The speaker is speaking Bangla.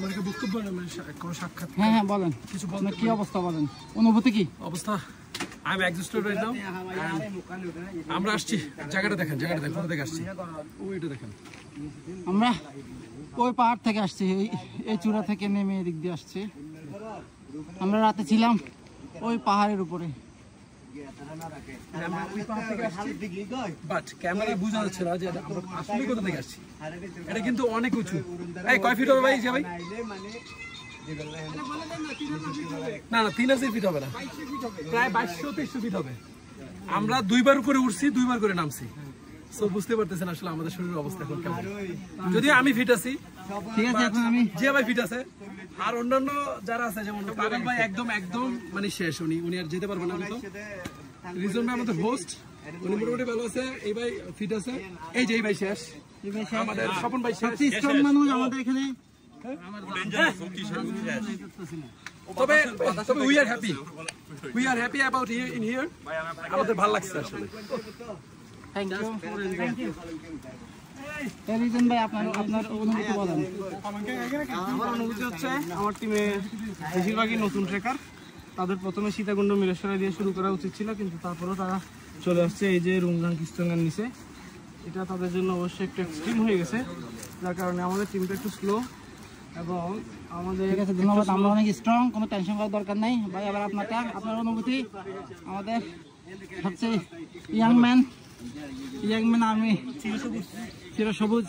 আমাদেরকে বক্তব্য কোনো সাক্ষাৎ। হ্যাঁ হ্যাঁ বলেন, কিছু বলেন, কি অবস্থা বলেন, অনুভূতি কি? অবস্থা I am exhausted right now. আমরা আসছি, জায়গাটা দেখেন, জায়গাটা দেখেন, কোথা থেকে আসছি ওইটা দেখেন। আমরা ওই পাহাড় থেকে আসছি, এই চূড়া থেকে নেমে এদিক দিয়ে আসছি। আমরা রাতে ছিলাম ওই পাহাড়ের উপরে। বাট ক্যামেরা বোঝা যাচ্ছে না যে আমরা আসলে কোথা থেকে আসছি। এটা কিন্তু অনেক উঁচু। এই কয় ফিট হবে ভাই? যে ভাই না না 3000 ফিট হবে না, প্রায় 2200-2300 ফিট হবে। আমরা 2বার করে উঠছি, 2বার করে নামছি। সো বুঝতে পারতেছেন আসলে আমাদের শরীরের অবস্থা এখন কেমন। যদিও আমি ফিট আছি, ঠিক আছে, এখন আমি যে ভাই ফিট আছে, আর অন্যান্য যারা আছে যেমন পাগল ভাই একদম মানে শেষ, উনি আর যেতে পারবেন না। তো রিজন ভাই আমাদের হোস্ট, উনি মোটামুটি ভালো আছে, এই ভাই ফিট আছে, এই যে এই ভাই শেষ, আমাদের স্বপন ভাই শেষ। স্ট্রং মানুষ আমাদের এখানে। তবে we are happy about in here. আমাদের ভালো লাগছে আসলে। Thank you. রিজন ভাই আপনার অনুভূতি বলেন। আমার অনুভূতি হচ্ছে, আমার টিমে বেশিরভাগই নতুন ট্রেকার। তাদের প্রথমে সীতাকুণ্ড মিরেশ্বরা দিয়ে শুরু করা উচিত ছিল, কিন্তু তারপরেও তারা চলে আসছে এই যে রুমগাং কিস্টঙ্গার নিচে। এটা তাদের জন্য অবশ্যই একটু এক্সট্রিম হয়ে গেছে, যার কারণে আমাদের টিমটা একটু স্লো। এবং আমাদের ঠিক আছে, ধন্যবাদ। আমরা অনেক স্ট্রং, কোনো টেনশন করার দরকার নেই ভাই। আবার আপনার অনুভূতি। আমাদের সবচেয়ে ইয়াং ম্যান আর্মি চিরসবুজ।